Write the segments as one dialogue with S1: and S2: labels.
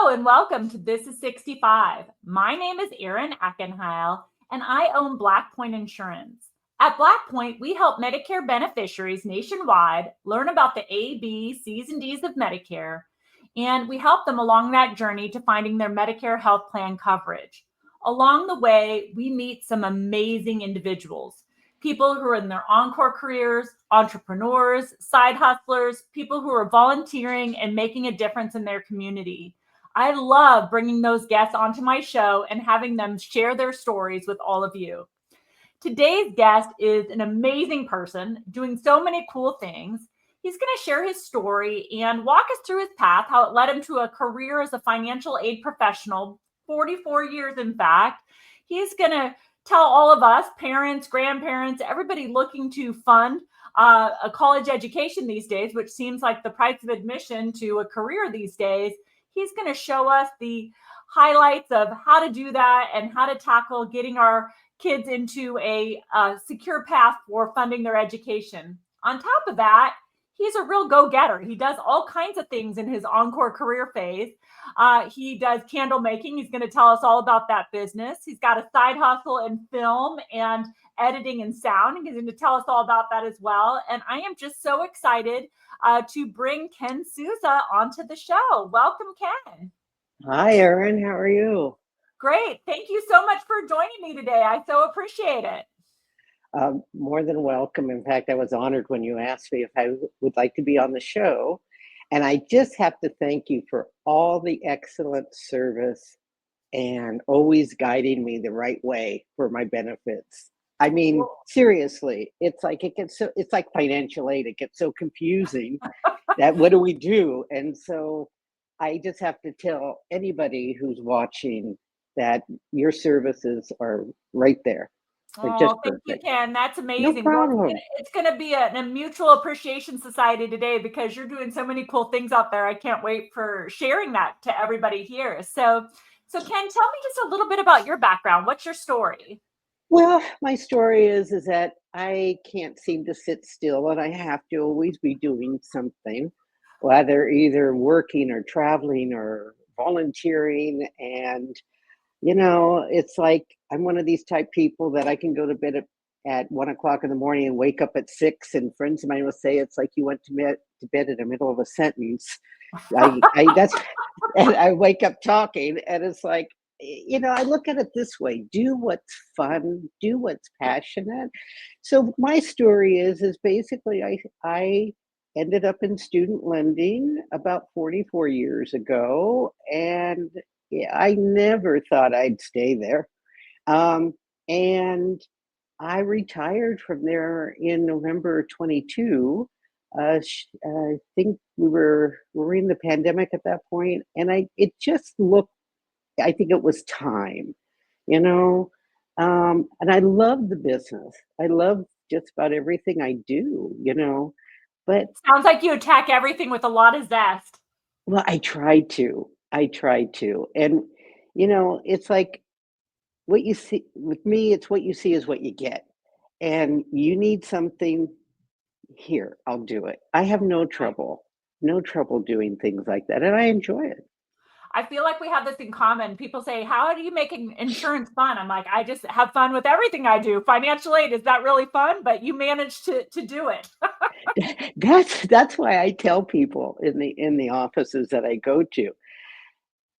S1: Hello and welcome to This is 65. My name is Erin Ackenheil and I own Blackpoint Insurance. At Blackpoint, we help Medicare beneficiaries nationwide learn about the A, B, C's, and D's of Medicare, and we help them along that journey to finding their Medicare health plan coverage. Along the way, we meet some amazing individuals, people who are in their encore careers, entrepreneurs, side hustlers, people who are volunteering and making a difference in their community. I love bringing those guests onto my show and having them share their stories with all of you. Today's guest is an amazing person doing so many cool things. He's going to share his story and walk us through his path, how it led him to a career as a financial aid professional, 44 years, in fact. He's going to tell all of us, parents, grandparents, everybody looking to fund a college education these days, which seems like the price of admission to a career these days. He's going to show us the highlights of how to do that and how to tackle getting our kids into a secure path for funding their education. On top of that, he's a real go-getter. He does all kinds of things in his encore career phase. He does candle making. He's going to tell us all about that business. He's got a side hustle in film and editing and sound. He's going to tell us all about that as well. And I am just so excited to bring Ken Souza onto the show. Welcome, Ken.
S2: Hi, Erin. How are you?
S1: Great. Thank you so much for joining me today. I so appreciate it.
S2: More than welcome. In fact, I was honored when you asked me if I would like to be on the show. And I just have to thank you for all the excellent service and always guiding me the right way for my benefits. I mean, seriously, it's like it's like financial aid. It gets so confusing that what do we do? And so I just have to tell anybody who's watching that your services are right there. They're just
S1: Oh, thank you,
S2: perfect.
S1: Ken. That's
S2: No
S1: amazing. Well,
S2: problem.
S1: it's going to be a mutual appreciation society today because you're doing so many cool things out there. I can't wait for sharing that to everybody here. So Ken, tell me just a little bit about your background. What's your story?
S2: Well, my story is that I can't seem to sit still, and I have to always be doing something, whether either working or traveling or volunteering. And it's like I'm one of these type people that I can go to bed at 1 o'clock in the morning and wake up at 6. And friends of mine will say it's like you went to bed in the middle of a sentence. I that's and I wake up talking, and it's like I look at it this way: do what's fun, do what's passionate. So my story is basically I ended up in student lending about 44 years ago, and yeah, I never thought I'd stay there. And I retired from there in November 22. I think we were in the pandemic at that point, and it just looked. I think it was time, you know. And I love the business. I love just about everything I do. But
S1: Sounds like you attack everything with a lot of zest.
S2: well, I tried to. And it's like what you see with me, it's what you see is what you get. And you need something here, I'll do it. I have no trouble doing things like that. And I enjoy it.
S1: I feel like we have this in common. People say, how do you make insurance fun? I'm like, I just have fun with everything I do. Financial aid, is that really fun? But you managed to do it.
S2: That's why I tell people in the offices that I go to,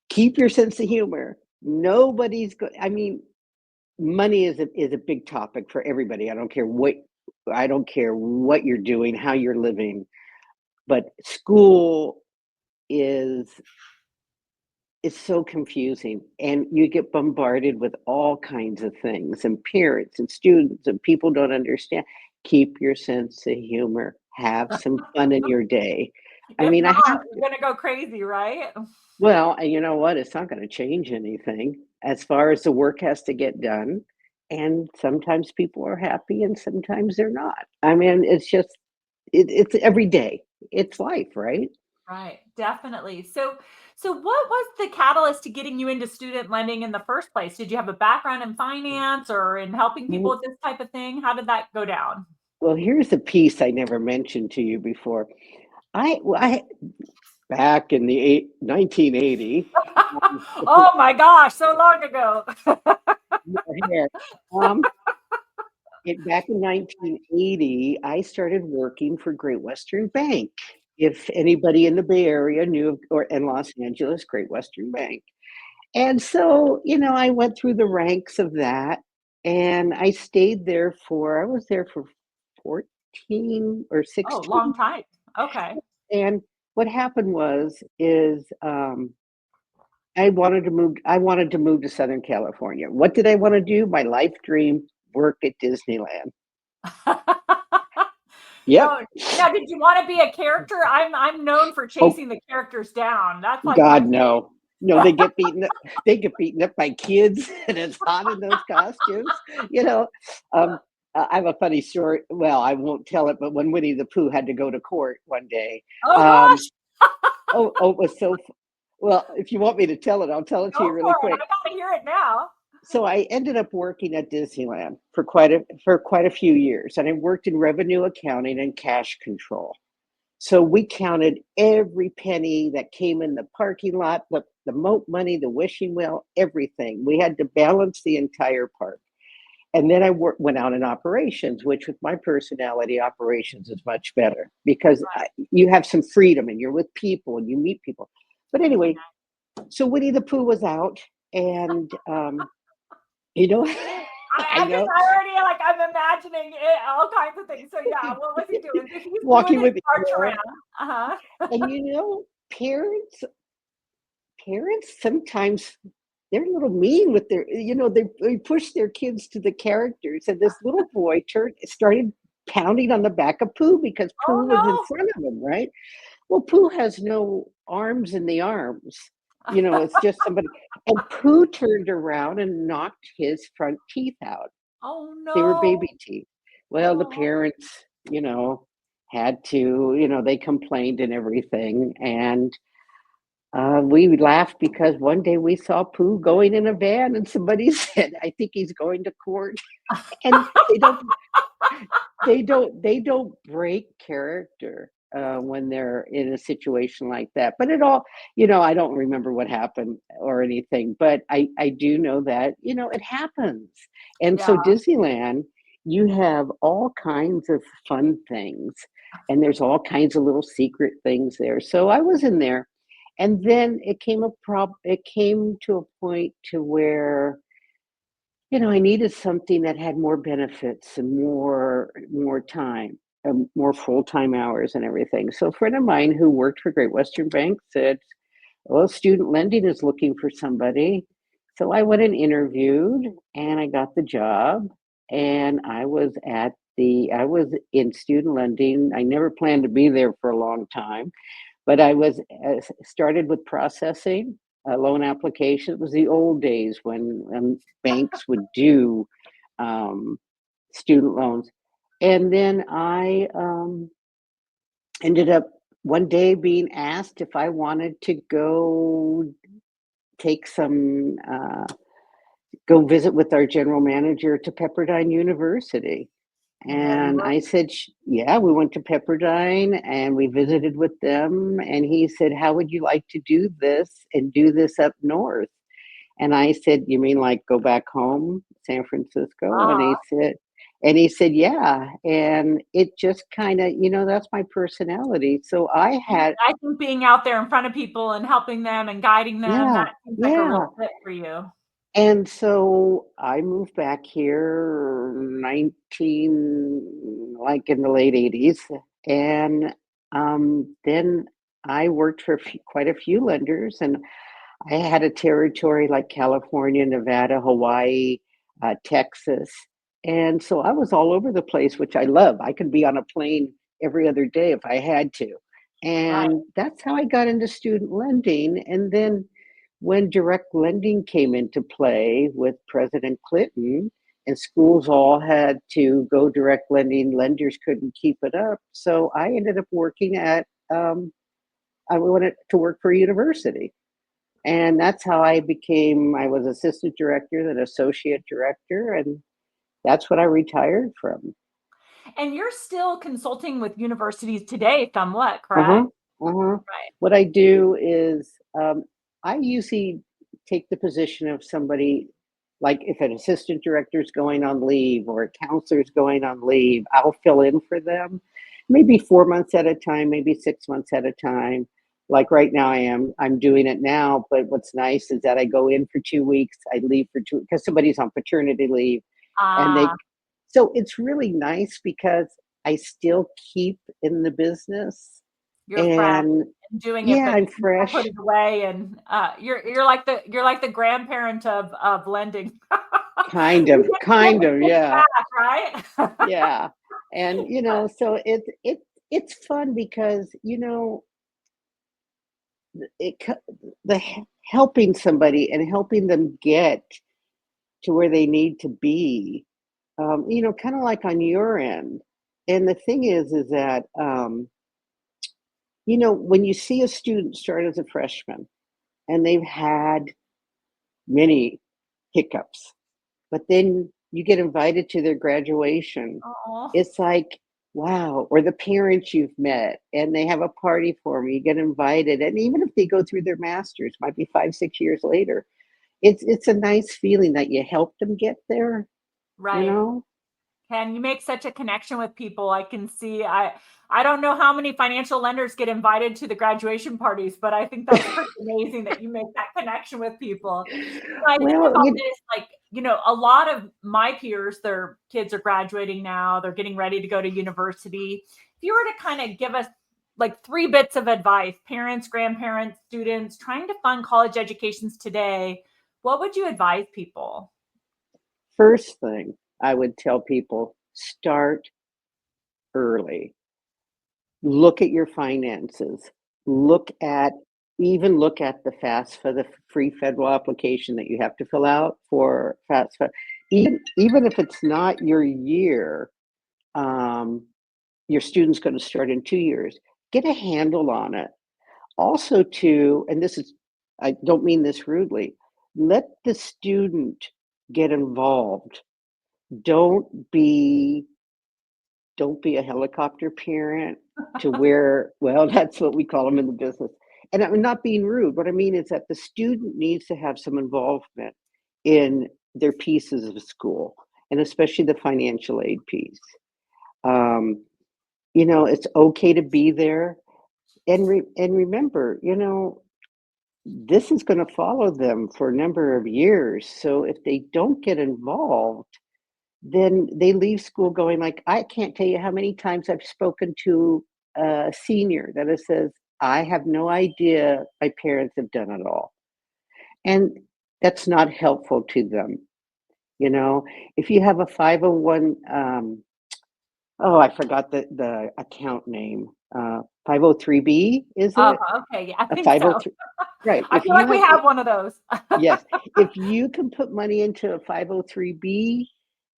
S2: keep your sense of humor. Nobody's good. I mean, money is a big topic for everybody. I don't care what you're doing, how you're living, but school is so confusing, and you get bombarded with all kinds of things, and parents and students and people don't understand. Keep your sense of humor. Have some fun in your day. I
S1: If
S2: mean, I
S1: not,
S2: have
S1: you're going to go crazy, right?
S2: Well, and you know what? It's not going to change anything as far as the work has to get done. And sometimes people are happy and sometimes they're not. I mean, it's just, it's every day. It's life, right?
S1: Right, definitely. So what was the catalyst to getting you into student lending in the first place? Did you have a background in finance or in helping people
S2: Mm,
S1: with this type of thing? How did that go down?
S2: Well, here's a piece I never mentioned to you before. I back in the 1980.
S1: Oh my gosh, so long ago.
S2: Yeah, um, back in 1980, I started working for Great Western Bank. If anybody in the Bay Area knew of, or in Los Angeles, Great Western Bank. And so, I went through the ranks of that and I was there for 14 or
S1: Oh,
S2: 16.
S1: long time. Okay.
S2: And what happened is I wanted to move to Southern California. What did I want to do? My life dream, work at Disneyland. Yep.
S1: No, now did you want to be a character? I'm known for
S2: Oh,
S1: chasing the characters down. That's like my
S2: God,
S1: thing.
S2: no. No, they get beaten up. They get beaten up by kids, and it's hot in those costumes. You know, um, I have a funny story. Well, I won't tell it, but when Winnie the Pooh had to go to court one day,
S1: Oh
S2: um,
S1: gosh,
S2: it was so. Well, if you want me to tell it, I'll tell it to
S1: go
S2: you really
S1: for it.
S2: quick.
S1: I gotta hear it now.
S2: So I ended up working at Disneyland for quite a few years, and I worked in revenue accounting and cash control. So we counted every penny that came in the parking lot, the moat money, the wishing well, everything. We had to balance the entire park. And then went out in operations, which with my personality, operations is much better because you have some freedom and you're with people and you meet people. But
S1: Really
S2: anyway,
S1: nice.
S2: so Winnie the Pooh was out and, you know, I
S1: I'm just
S2: know,
S1: I already like I'm imagining it, all kinds of things. So yeah, what was he doing? So he's doing
S2: walking
S1: his
S2: with the
S1: march
S2: hero.
S1: around. Uh-huh.
S2: And parents sometimes they're a little mean with they push their kids to the characters. And this little boy started pounding on the back of Pooh because Pooh was in
S1: Oh
S2: front of him, right? Well, Pooh has no arms in the arms. It's just somebody. And Pooh turned around and knocked his front teeth out.
S1: no. Oh
S2: They were
S1: no.
S2: baby teeth. Well, the
S1: Oh.
S2: parents, you know, had to, they complained and everything. And we laughed because one day we saw Pooh going in a van and somebody said, I think he's going to court. And they don't break character when they're in a situation like that. But I don't remember what happened or anything, but I do know that, it happens. And so
S1: Yeah.
S2: Disneyland, you have all kinds of fun things and there's all kinds of little secret things there. So I was in there and then it came to a point to where I needed something that had more benefits and more time, more full-time hours and everything. So a friend of mine who worked for Great Western Bank said, "Well, student lending is looking for somebody." So I went and interviewed and I got the job and I was in student lending. I never planned to be there for a long time, but I started with processing a loan application. It was the old days when banks would do um, student loans. And then I ended up one day being asked if I wanted to take some, go visit with our general manager to Pepperdine University.
S1: Yeah, you
S2: And
S1: were.
S2: I said, Yeah, we went to Pepperdine and we visited with them. And he said, How would you like to do this and do this up north? And I said, You mean like go back home, San Francisco?
S1: Uh-huh.
S2: And he said, Yeah. And it just kind of, that's my personality. So
S1: I think being out there in front of people and helping them and guiding them,
S2: yeah,
S1: that seems like a real
S2: yeah.
S1: fit for you.
S2: And so I moved back here 19 like in the late 80s, and, then I worked for quite a few lenders, and I had a territory like California, Nevada, Hawaii, Texas, and so I was all over the place, which I love. I could be on a plane every other day if I had to,
S1: Right.
S2: and that's how I got into student lending. And then when direct lending came into play with President Clinton and schools all had to go direct lending, lenders couldn't keep it up. So I ended up I wanted to work for a university. And that's how I was assistant director, then associate director, and that's what I retired from.
S1: And you're still consulting with universities today somewhat,
S2: Uh-huh.
S1: correct?
S2: Uh-huh.
S1: Right.
S2: What I do is, I usually take the position of somebody, like if an assistant director is going on leave or a counselor is going on leave, I'll fill in for them, maybe 4 months at a time, maybe 6 months at a time. Like right now, I'm doing it now. But what's nice is that I go in for 2 weeks, I leave for two because somebody's on paternity leave, and
S1: Ah,
S2: they. So it's really nice because I still keep in the business
S1: you're fresh
S2: and
S1: and doing it,
S2: yeah,
S1: but
S2: I'm
S1: you don't put
S2: fresh.
S1: it away, and you're like the grandparent of lending. You
S2: Kind
S1: get to
S2: of,
S1: take it
S2: yeah,
S1: back, right?
S2: yeah. And so it's fun because it helping somebody and helping them get to where they need to be. Kind of like on your end. And the thing is that when you see a student start as a freshman and they've had many hiccups, but then you get invited to their graduation.
S1: Oh,
S2: It's like, wow. Or the parents you've met and they have a party for them, you get invited. And even if they go through their masters, might be 5, 6 years later, it's a nice feeling that you helped them get there, you
S1: right.
S2: know?
S1: Can you make such a connection with people? I can see. I don't know how many financial lenders get invited to the graduation parties, but I think that's pretty amazing that you make that connection with people. I think
S2: Well,
S1: about this, like, a lot of my peers, their kids are graduating now, they're getting ready to go to university. If you were to kind of give us like three bits of advice, parents, grandparents, students trying to fund college educations today, what would you advise people?
S2: first thing I would tell people, start early. Look at your finances. Look at look at the free federal application that you have to fill out for FAFSA. Even if it's not your year, um, your student's going to start in 2 years. Get a handle on it. Also, too, and this is, I don't mean this rudely, let the student get involved. Don't be don't be a helicopter parent to where, well, that's what we call them in the business. And I'm not being rude. What I mean is that the student needs to have some involvement in their pieces of school, and especially the financial aid piece. Um, it's okay to be there, and remember, this is going to follow them for a number of years. So if they don't get involved, then they leave school going like, I can't tell you how many times I've spoken to a senior that it says, I have no idea my parents have done it all. And that's not helpful to them. You know, if you have a 501, oh, I forgot the account name. 503B, is
S1: Oh,
S2: it?
S1: okay, yeah, I
S2: A
S1: think so.
S2: 503, right.
S1: I
S2: If
S1: feel
S2: you
S1: like we
S2: have,
S1: have one of those.
S2: yes, if you can put money into a 503B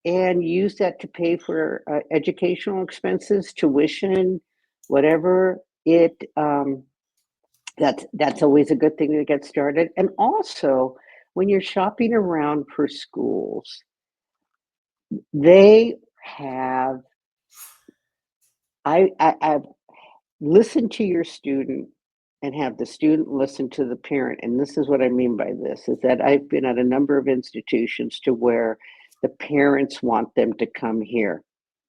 S2: and use that to pay for educational expenses, tuition, whatever, that's always a good thing to get started. And also, when you're shopping around for schools, they have I've listened to your student and have the student listen to the parent. And this is what I mean by this, is that I've been at a number of institutions to where the parents want them to come here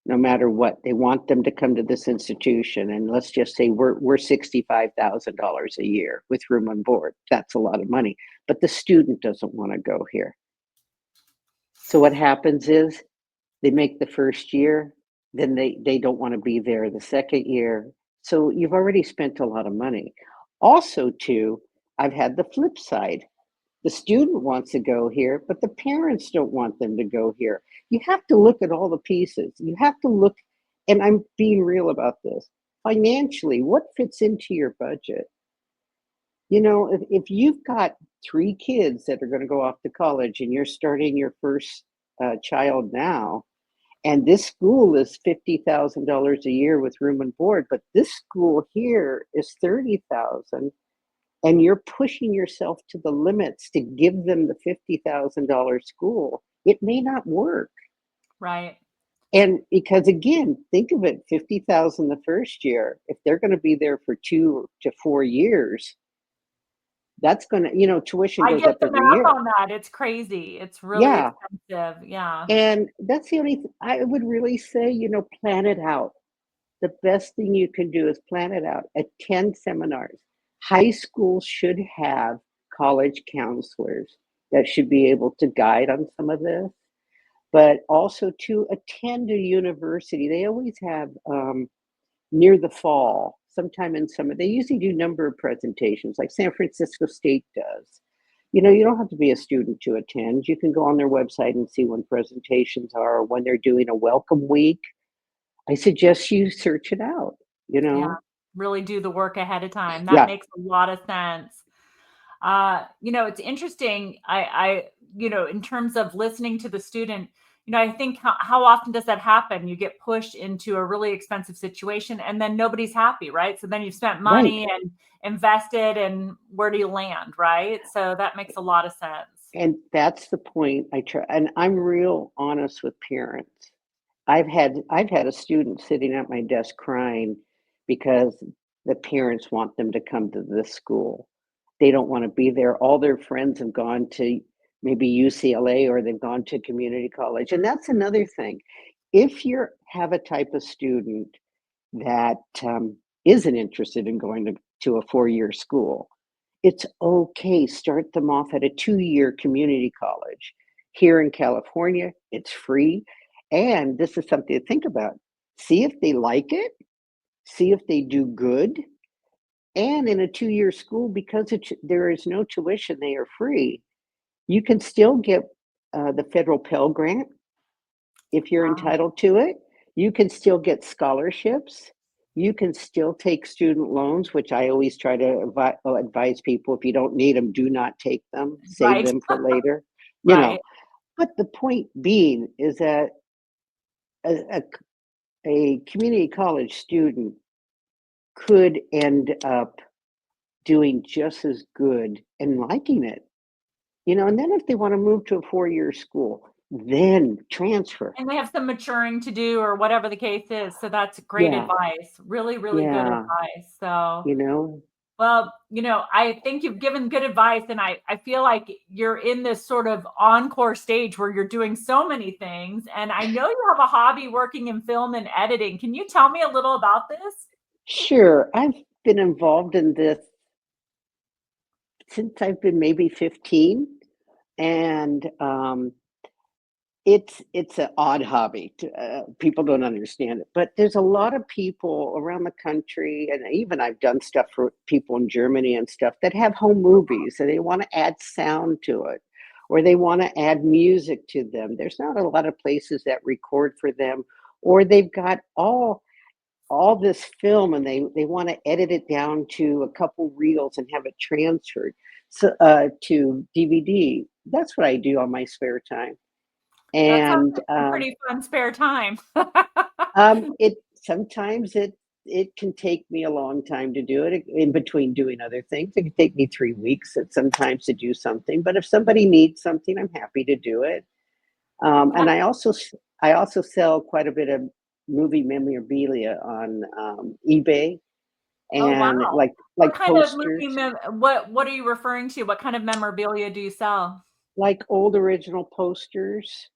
S2: no matter what. They want them to come to this institution, and let's just say we're $65,000 a year with room and board. That's a lot of money, but the student doesn't want to go here. So what happens is they make the first year, then they don't want to be there the second year. So you've already spent a lot of money. Also, too, I've had the flip side. The student wants to go here, but the parents don't want them to go here. You have to look at all the pieces. You have to look, and I'm being real about this. Financially, what fits into your budget? If you've got three kids that are going to go off to college and you're starting your first child now, and this school is $50,000 a year with room and board, but this school here is 30,000, and you're pushing yourself to the limits to give them the $50,000 school. It may not work.
S1: Right.
S2: And because again, think of it, 50,000 the first year. If they're going to be there for 2 to 4 years, that's going to, tuition
S1: I
S2: goes
S1: get
S2: up
S1: the
S2: every
S1: math
S2: year.
S1: on that. It's crazy. It's really
S2: Yeah.
S1: expensive. Yeah.
S2: And that's the only I would really say, plan it out. The best thing you can do is plan it out. Attend seminars. High schools should have college counselors that should be able to guide on some of this, but also to attend a university. They always have near the fall, sometime in summer. They usually do number of presentations, like San Francisco State does. You don't have to be a student to attend. You can go on their website and see when presentations are, or when they're doing a welcome week. I suggest you search it out, you
S1: Yeah.
S2: know?
S1: Really do the work ahead of time. That
S2: Yeah,
S1: makes a lot of sense. It's interesting. In terms of listening to the student, I think how often does that happen? You get pushed into a really expensive situation and then nobody's happy, right? So then you've spent
S2: right.
S1: money and invested, and where do you land, right? So that makes a lot of sense.
S2: And that's the point I try, and I'm real honest with parents. I've had a student sitting at my desk crying because the parents want them to come to this school. They don't want to be there. All their friends have gone to maybe UCLA, or they've gone to community college. And that's another thing. If you have a type of student that isn't interested in going to a 4 year school, it's okay. Start them off at a 2 year community college. Here in California, it's free. And this is something to think about. See if they like it, see if they do good. And in a 2 year school, because there is no tuition, they are free. You can still get the federal Pell Grant if you're
S1: Wow.
S2: entitled to it. You can still get scholarships. You can still take student loans, which I always try to advise people: if you don't need them, do not take them, save
S1: Right.
S2: them for later. You
S1: Right.
S2: know, but the point being is that a, a community college student could end up doing just as good and liking it. And then if they want to move to a 4 year school, then transfer.
S1: And they have some maturing to do, or whatever the case is. So that's great
S2: Yeah,
S1: advice. Really, really good
S2: yeah,
S1: advice. So,
S2: you know.
S1: well, I think you've given good advice, and I feel like you're in this sort of encore stage where you're doing so many things. And I know you have a hobby working in film and editing. Can you tell me a little about this?
S2: Sure, I've been involved in this since I've been maybe 15, and it's an odd hobby. People don't understand it, but there's a lot of people around the country, and even I've done stuff for people in Germany and stuff, that have home movies, and they want to add sound to it, or they want to add music to them. There's not a lot of places that record for them, or they've got all this film, and they want to edit it down to a couple reels and have it transferred to DVD. That's what I do on my spare time.
S1: That sounds
S2: And
S1: like some pretty fun spare time.
S2: it sometimes it can take me a long time to do it in between doing other things. It can take me 3 weeks at sometimes to do something. But if somebody needs something, I'm happy to do it. And
S1: Yeah.
S2: I also sell quite a bit of movie memorabilia on eBay,
S1: Oh,
S2: and
S1: wow.
S2: like
S1: What kind of movie
S2: posters,
S1: what are you referring to? What kind of memorabilia do you sell?
S2: like old original posters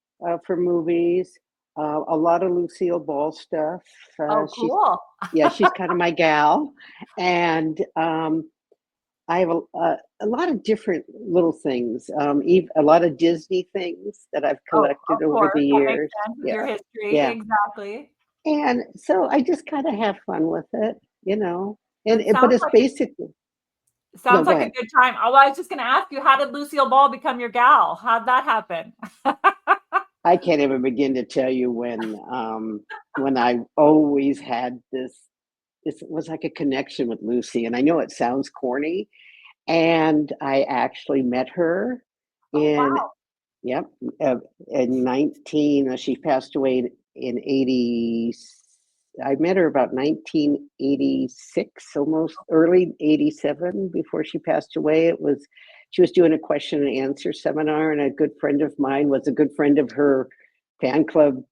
S2: for movies. A lot of Lucille Ball stuff.
S1: Oh,
S2: She's
S1: cool.
S2: Yeah, she's kind of my gal, and I have a lot of different little things. A lot of Disney things that I've
S1: Oh,
S2: collected
S1: of
S2: over
S1: course,
S2: the
S1: that makes
S2: years.
S1: sense with your
S2: Yeah,
S1: history,
S2: yeah.
S1: exactly.
S2: And so I just kind of have fun with it. And
S1: It
S2: but
S1: sounds
S2: it's
S1: like
S2: basically no.
S1: sounds
S2: Go
S1: like a
S2: ahead.
S1: good time. Oh, I was just gonna ask you, how did Lucille Ball become your gal? How'd that happen?
S2: I can't even begin to tell you when I always had this. It was like a connection with Lucy, and I know it sounds corny, and I actually met her
S1: Oh,
S2: in
S1: wow.
S2: yep in 19. She passed away in 80. I met her about 1986, almost early 87, before she passed away. She was doing a question and answer seminar, and a good friend of mine was a good friend of her fan club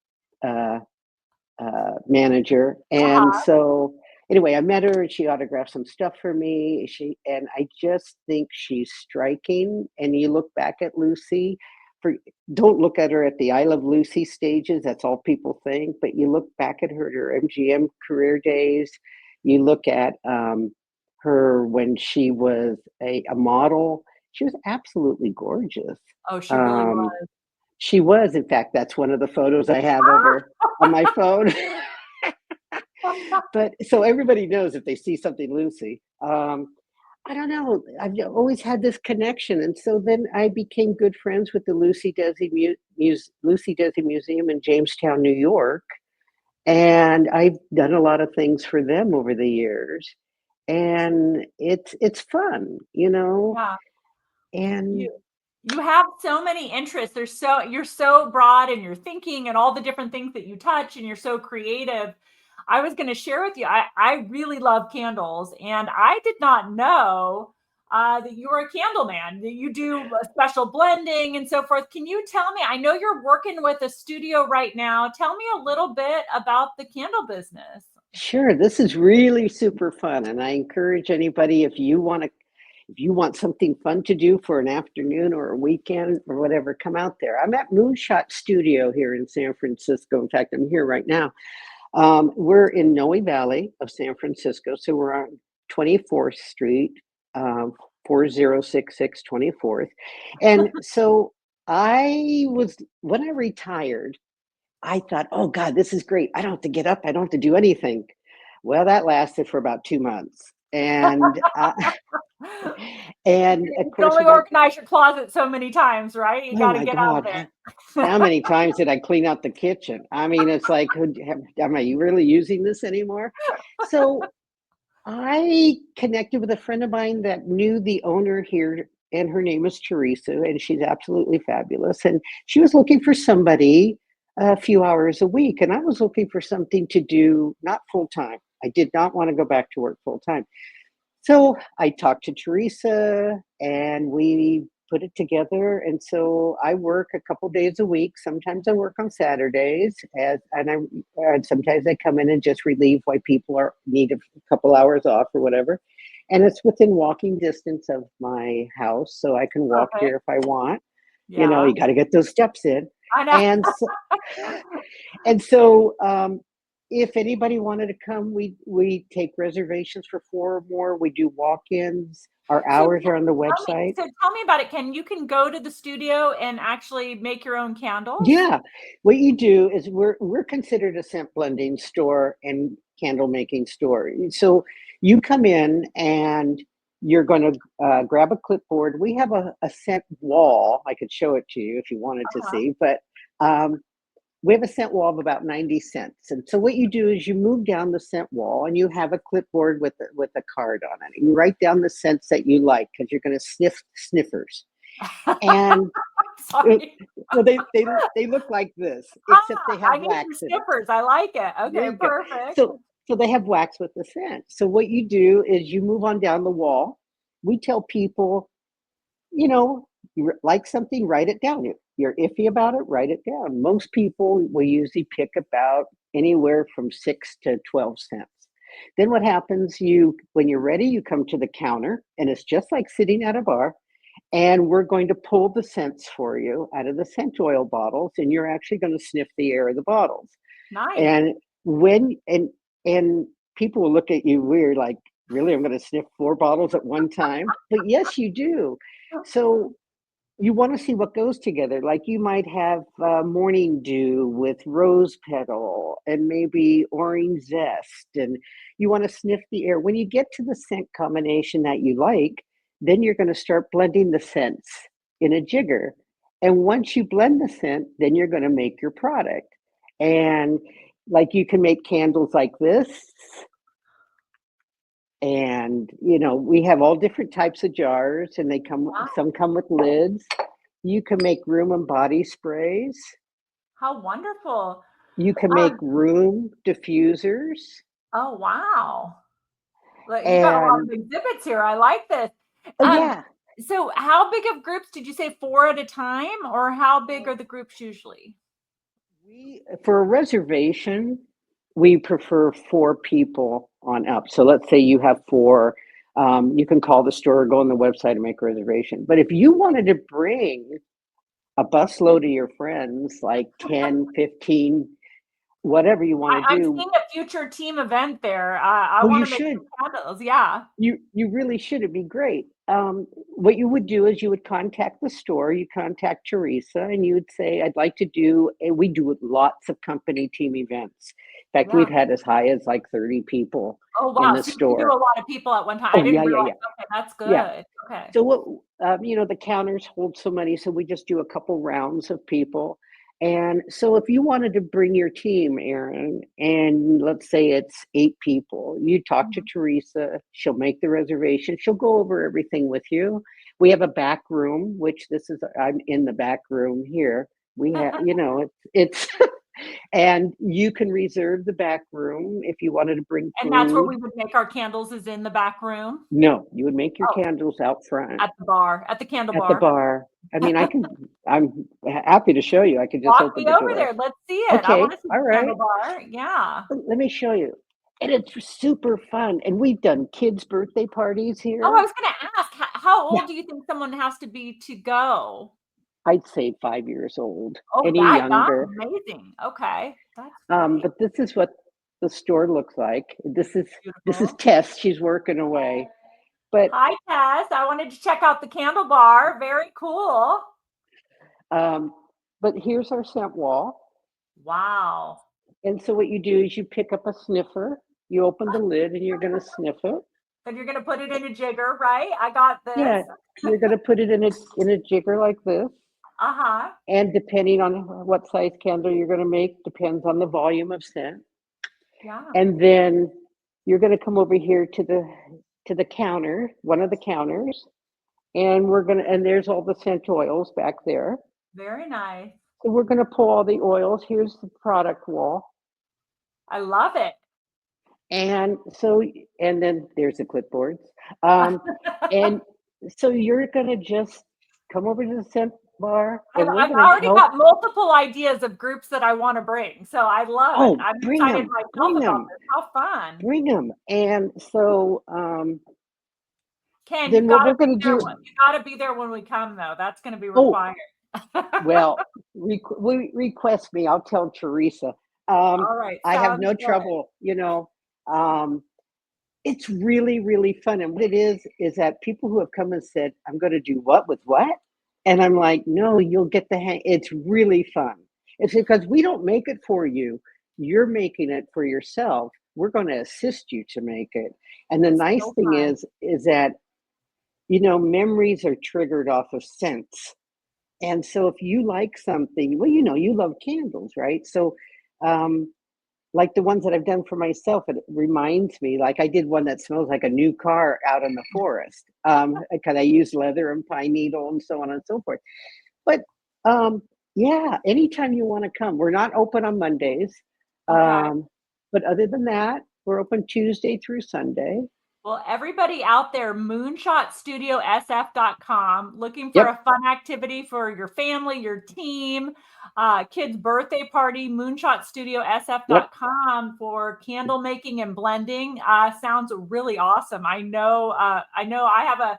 S2: manager. And
S1: Uh-huh.
S2: so anyway, I met her and she autographed some stuff for me. And I just think she's striking. And you look back at Lucy, for don't look at her at the I Love Lucy stages. That's all people think. But you look back at her MGM career days. You look at her when she was a model. She was absolutely gorgeous.
S1: Oh, she really
S2: Um,
S1: was.
S2: she was, in fact, that's one of the photos I have of her on my phone. But so everybody knows if they see something Lucy. I don't know. I've always had this connection, and so then I became good friends with the Lucy Desi Museum in Jamestown, New York, and I've done a lot of things for them over the years, and it's fun, you know.
S1: Yeah.
S2: And
S1: You have so many interests. You're so broad in your thinking and all the different things that you touch, and you're so creative. I was going to share with you, I really love candles, and I did not know that you were a candle man, that you do a special blending and so forth. Can you tell me? I know you're working with a studio right now. Tell me a little bit about the candle business.
S2: sure, this is really super fun, and I encourage anybody if you want something fun to do for an afternoon or a weekend or whatever, come out there. I'm at Moonshot Studio here in San Francisco. In fact, I'm here right now. We're in Noe Valley of San Francisco, so we're on 24th Street, 4066 24th. And so when I retired, I thought, oh God, this is great. I don't have to get up. I don't have to do anything. Well, that lasted for about 2 months. And of
S1: You can
S2: course,
S1: only
S2: with my,
S1: organize your closet so many times, right? You
S2: oh
S1: got to
S2: my
S1: get out
S2: God,
S1: there.
S2: how many times did I clean out the kitchen? I mean, it's like, am I really using this anymore? So I connected with a friend of mine that knew the owner here, and her name is Teresa, and she's absolutely fabulous. And she was looking for somebody a few hours a week, and I was looking for something to do, not full time. I did not want to go back to work full time. So I talked to Teresa and we put it together. And so I work a couple days a week. Sometimes I work on Saturdays, and sometimes I come in and just relieve while people need a couple hours off or whatever. And it's within walking distance of my house, so I can walk
S1: Perfect.
S2: here if I want. You know,
S1: Yeah,
S2: you got to get those steps in.
S1: I know.
S2: And so, and so, if anybody wanted to come, we take reservations for four or more. We do walk-ins. Our
S1: So
S2: hours are on the
S1: tell me,
S2: website.
S1: so tell me about it. You can go to the studio and actually make your own candles?
S2: Yeah, what you do is we're considered a scent blending store and candle making store. So you come in and you're going to grab a clipboard. We have a scent wall. I could show it to you if you wanted to
S1: Uh-huh.
S2: see, but um, we have a scent wall of about 90 cents. And so what you do is you move down the scent wall and you have a clipboard with a card on it. You write down the scents that you like because you're going to sniff sniffers. And uh,
S1: Sorry.
S2: well, they look like this, except they
S1: Ah,
S2: have
S1: I need some
S2: wax in it.
S1: snippers. I like it.
S2: There
S1: Okay,
S2: you go.
S1: perfect.
S2: So they have wax with the scent. So what you do is you move on down the wall. We tell people, you know, you like something, write it down. If you're iffy about it, write it down. Most people will usually pick about anywhere from 6 to 12 cents. Then what happens, when you're ready, you come to the counter and it's just like sitting at a bar, and we're going to pull the scents for you out of the scent oil bottles, and you're actually going to sniff the air of the bottles.
S1: Nice.
S2: And when and people will look at you weird, like, really, I'm going to sniff 4 bottles at one time? But yes, you do. So you want to see what goes together. Like you might have morning dew with rose petal and maybe orange zest, and you want to sniff the air. When you get to the scent combination that you like, then you're going to start blending the scents in a jigger. And once you blend the scent, then you're going to make your product. And like you can make candles like this, and we have all different types of jars, and
S1: Wow.
S2: some come with lids. You can make room and body sprays.
S1: How wonderful.
S2: You can make
S1: Um,
S2: room diffusers.
S1: oh, wow. Look, you got a lot
S2: And
S1: of exhibits here. I like this.
S2: oh
S1: Um,
S2: yeah,
S1: so how big of groups did you say, four at a time, or how big
S2: well,
S1: are the groups usually?
S2: we for a reservation, we prefer 4 people on up. So let's say you have 4, you can call the store or go on the website and make a reservation. But if you wanted to bring a busload of your friends, like 10, 15, whatever you want to
S1: I'm
S2: do,
S1: seeing a future team event there. I
S2: oh,
S1: want
S2: you
S1: to make
S2: should.
S1: some candles. Yeah.
S2: You really should. It'd be great. What you would do is you would contact the store, you contact Teresa, and you would say, "I'd like to do." And we do lots of company team events. In fact,
S1: Yeah.
S2: we've had as high as like 30 people
S1: Oh,
S2: in
S1: wow.
S2: the
S1: So you can do
S2: store.
S1: a lot of people at one time. I
S2: Oh
S1: didn't
S2: yeah, yeah,
S1: realize.
S2: yeah,
S1: Okay, that's
S2: yeah.
S1: good. Okay.
S2: So what, the counters hold so many, so we just do a couple rounds of people. And so if you wanted to bring your team, Aaron, and let's say it's 8 people, you talk to
S1: Mhm.
S2: Teresa, she'll make the reservation, she'll go over everything with you. We have a back room, which this is, I'm in the back room here. We have, it's and you can reserve the back room if you wanted to bring
S1: And that's where
S2: food.
S1: we would make our candles is in the back room?
S2: No, you would make your
S1: Oh,
S2: candles out front.
S1: at the bar, at the candle
S2: At the
S1: bar.
S2: bar. I mean, I'm happy to show you. I could just
S1: Walk
S2: open
S1: me
S2: the
S1: over
S2: door.
S1: there. Let's see it. I
S2: Okay,
S1: wanna see
S2: all
S1: the candle
S2: right.
S1: bar. Yeah.
S2: Let me show you. And it's super fun. And we've done kids' birthday parties
S1: Oh, I
S2: here.
S1: was gonna ask, how
S2: Yeah,
S1: old do you think someone has to be to go?
S2: I'd say 5 years old,
S1: Oh,
S2: any
S1: that young?
S2: younger.
S1: Amazing. Okay, that's great.
S2: But this is what the store looks like. This is
S1: Beautiful.
S2: Tess. She's working away. But
S1: Hi, Tess. I wanted to check out the candle bar. Very cool.
S2: um, but here's our scent wall.
S1: Wow.
S2: And so what you do is you pick up a sniffer, you open the lid, and you're going to sniff it.
S1: And you're gonna put it in a jigger, right? I got this.
S2: Yeah, you're gonna put it in a jigger like this,
S1: Uh-huh.
S2: and depending on what size candle you're gonna make, depends on the volume of scent.
S1: Yeah.
S2: And then you're gonna come over here to the counter, one of the counters, and there's all the scent oils back there.
S1: Very nice.
S2: So we're gonna pull all the oils. Here's the product wall.
S1: I love it.
S2: And so, and then there's the clipboards. Um, and so you're gonna just come over to the scent bar, and we're
S1: I've
S2: gonna
S1: already
S2: help.
S1: got multiple ideas of groups that I wanna bring, so I love it.
S2: Oh,
S1: I'm excited myself
S2: bring
S1: about
S2: them,
S1: this. How fun.
S2: bring them. And so,
S1: Ken,
S2: then what we're gonna do.
S1: you gotta be there when we come, though. That's gonna be
S2: Oh,
S1: required.
S2: well, request me. I'll tell Teresa. Um,
S1: All right,
S2: I have
S1: sounds
S2: no
S1: good.
S2: trouble. Um, it's really, really fun. And what it is that people who have come and said, "I'm going to do what with what," and I'm like, "No, you'll get the hang." It's really fun. It's because we don't make it for you. You're making it for yourself. We're going to assist you to make it. And the
S1: It's
S2: nice
S1: so
S2: thing
S1: fun.
S2: is that memories are triggered off of scents. And so if you like something, well, you love candles, right? So, um, like the ones that I've done for myself, it reminds me, like I did one that smells like a new car out in the forest, because I use leather and pine needle and so on and so forth. But um, yeah, anytime you want to come, we're not open on Mondays.
S1: Okay.
S2: Um, but other than that, we're open Tuesday through Sunday.
S1: Well, everybody out there, moonshotstudiosf.com, looking for a
S2: Yep,
S1: fun activity for your family, your team, kids' birthday party,
S2: yep,
S1: moonshotstudiosf.com for candle making and blending. Sounds really awesome. I know I have a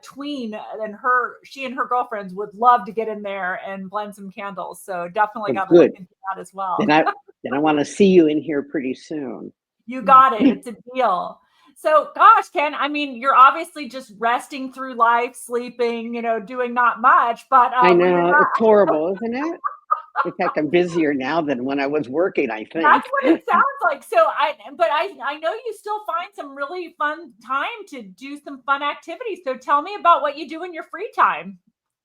S1: tween and she and her girlfriends would love to get in there and blend some candles. So definitely
S2: well,
S1: got to look
S2: good.
S1: into that as well.
S2: Then I want to see you in here pretty soon.
S1: You got it. It's a deal. So, gosh, Ken, I mean, you're obviously just resting through life, sleeping, doing not much, but
S2: I
S1: when you're
S2: know
S1: not,
S2: it's horrible, isn't it? In fact, I'm busier now than when I was working, I
S1: that's
S2: think.
S1: what it sounds like. So, I know you still find some really fun time to do some fun activities. So, tell me about what you do in your free time.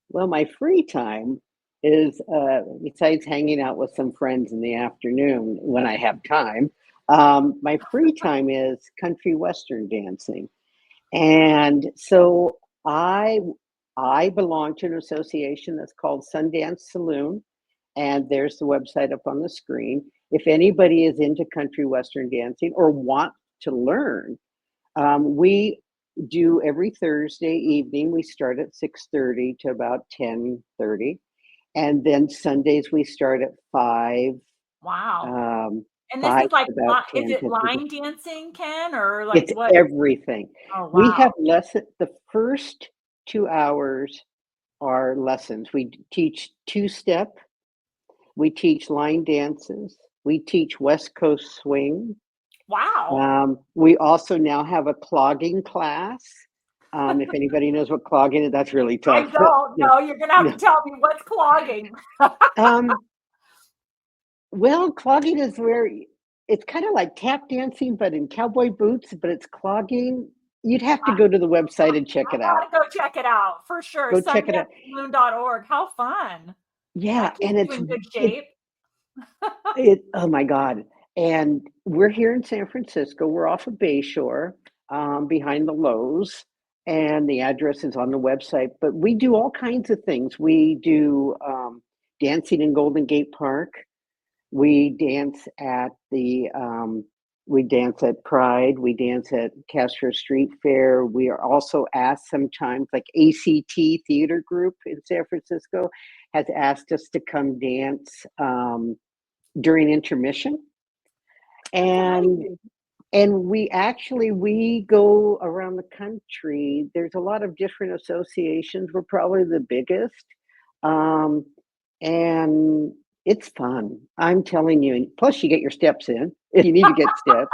S2: Well, my free time is, besides hanging out with some friends in the afternoon when I have time, my free time is country western dancing. And so I belong to an association that's called Sundance Saloon, and there's the website up on the screen. If anybody is into country western dancing or want to learn, we do every Thursday evening. We start at 6:30 to about 10:30, and then Sundays we start at 5.
S1: Wow. And this
S2: 5
S1: is like,
S2: to about
S1: is
S2: 10
S1: it
S2: to 15.
S1: line dancing, Ken, or like
S2: It's
S1: what?
S2: everything.
S1: Oh,
S2: We have
S1: wow.
S2: the first 2 hours are lessons. We teach two-step, we teach line dances, we teach West Coast swing.
S1: Wow.
S2: We also now have a clogging class. If anybody knows what clogging is, that's really
S1: I
S2: tough, but
S1: don't
S2: no,
S1: know. You're gonna have
S2: no.
S1: to tell me what's clogging.
S2: Um, well, clogging is where it's kinda like tap dancing, but in cowboy boots, but it's clogging. You'd have to go to the website and check
S1: I
S2: it out.
S1: gotta go check it out for sure.
S2: Go check it out.
S1: Sundancemoon.org. How fun.
S2: Yeah,
S1: That
S2: and
S1: keeps you in good
S2: it
S1: shape.
S2: oh my god, and we're here in San Francisco, we're off of Bayshore, behind the Lowe's, and the address is on the website, but we do all kinds of things. We do, dancing in Golden Gate Park, we dance at we dance at Pride, we dance at Castro Street Fair, we are also asked sometimes, like ACT Theater Group in San Francisco has asked us to come dance, during intermission,
S1: That's
S2: and
S1: amazing.
S2: we go around the country. There's a lot of different associations. We're probably the biggest, um, and it's fun. I'm telling you. And plus, you get your steps in if you need to get steps.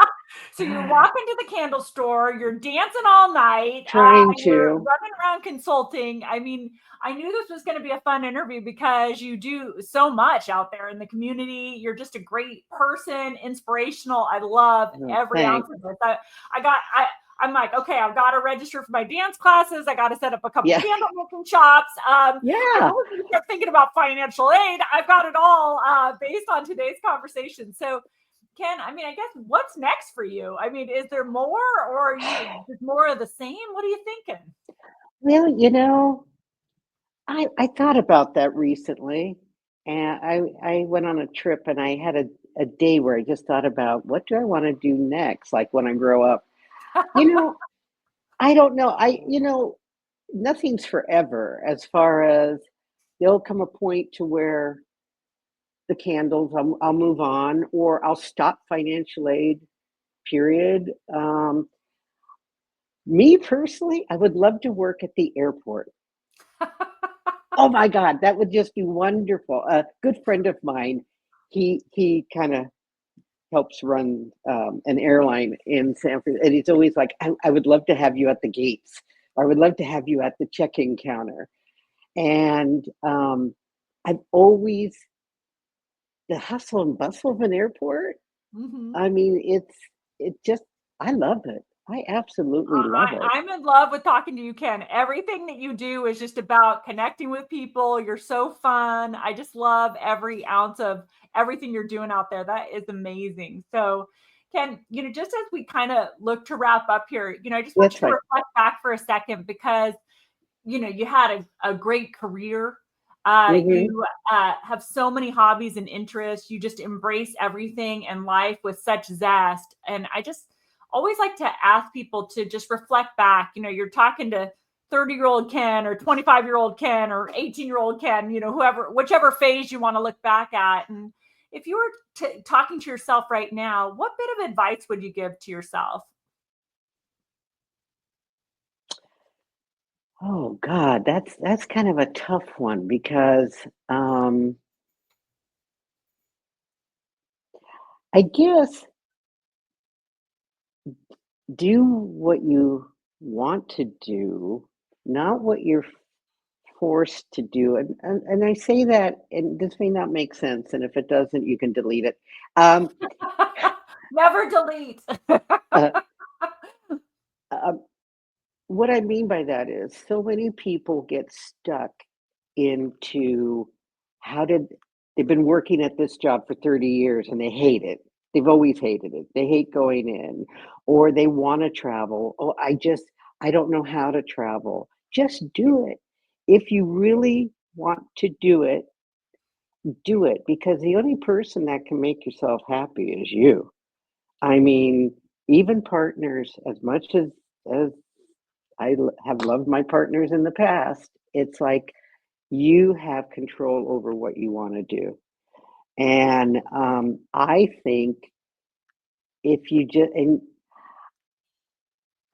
S1: So you're walking to the candle store, you're dancing all night,
S2: Trying
S1: you're
S2: to,
S1: running around consulting. I mean, I knew this was going to be a fun interview because you do so much out there in the community. You're just a great person, inspirational. I love
S2: oh,
S1: every ounce
S2: thanks.
S1: of this. I got, I'm like, okay, I've got to register for my dance classes. I got to set up a couple
S2: Yeah,
S1: candle making shops. I
S2: yeah.
S1: really kept thinking about financial aid. I've got it all based on today's conversation. So Ken, I mean, I guess what's next for you? I mean, is there more or are you just more of the same? What are you thinking?
S2: Well, I thought about that recently, and I went on a trip and I had a day where I just thought about what do I want to do next, like when I grow up. You know, I don't know. Nothing's forever as far as there'll come a point to where the candles, I'll move on or I'll stop financial aid, period. Me personally, I would love to work at the airport. Oh my God, that would just be wonderful. A good friend of mine, he kind of helps run an airline in San Francisco, and he's always like, I would love to have you at the gates. Or I would love to have you at the check-in counter. And I've always the hustle and bustle of an airport.
S1: Mhm.
S2: I mean, it just I love it. I absolutely love it.
S1: I'm in love with talking to you, Ken. Everything that you do is just about connecting with people. You're so fun. I just love every ounce of everything you're doing out there. That is amazing. So, Ken, just as we kind of look to wrap up here, I just want
S2: That's
S1: you to
S2: right.
S1: reflect back for a second because you had a great career.
S2: Hmm.
S1: You have so many hobbies and interests. You just embrace everything in life with such zest. And I just always like to ask people to just reflect back. You're talking to 30-year-old Ken or 25-year-old Ken or 18-year-old Ken, whoever, whichever phase you want to look back at. And if you were talking to yourself right now, what bit of advice would you give to yourself?
S2: Oh God, that's kind of a tough one because um, I guess do what you want to do, not what you're forced to do. And I say that, and this may not make sense. And if it doesn't, you can delete it. Um,
S1: Never delete.
S2: uh, uh, what I mean by that is so many people get stuck into how did they've been working at this job for 30 years and they hate it. They've always hated it. They hate going in, or they want to travel. Oh, I don't know how to travel. Just do it. If you really want to do it because the only person that can make yourself happy is you. I mean, even partners, as much as have loved my partners in the past, it's like you have control over what you want to do. And I think if you just and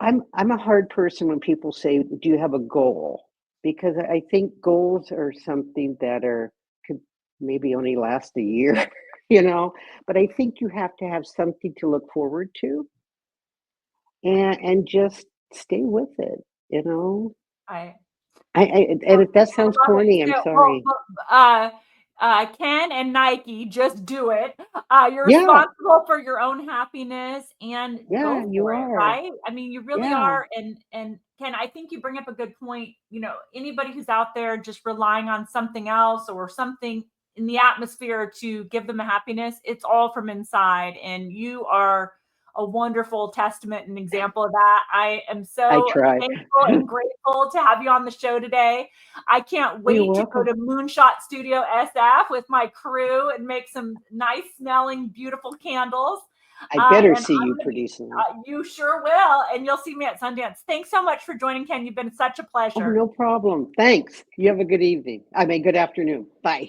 S2: I'm a hard person when people say, "Do you have a goal?" Because I think goals are something that are could maybe only last a year, you know? But I think you have to have something to look forward to and just stay with it, you know?
S1: I
S2: And if that
S1: I
S2: sounds
S1: love it.
S2: corny, I'm
S1: So, well,
S2: sorry.
S1: Ken and Nike, just do it. You're
S2: Yeah,
S1: responsible for your own happiness and
S2: yeah,
S1: go
S2: you
S1: for it,
S2: are.
S1: right? I mean, you really
S2: Yeah,
S1: are. And Ken, I think you bring up a good point. You know, anybody who's out there just relying on something else or something in the atmosphere to give them a happiness, it's all from inside. And you are a wonderful testament and example of that. I am
S2: I
S1: so
S2: try.
S1: thankful and grateful to have you on the show today. I can't
S2: Oh, you're
S1: wait to go
S2: welcome.
S1: to Moonshot Studio SF with my crew and make some nice smelling, beautiful candles.
S2: I better
S1: And
S2: see you
S1: I'm going to be,
S2: pretty soon.
S1: you sure will. And you'll see me at Sundance. Thanks so much for joining, Ken. You've been such a
S2: Oh,
S1: pleasure.
S2: no problem. Thanks. You have a good evening. I mean, good afternoon. Bye.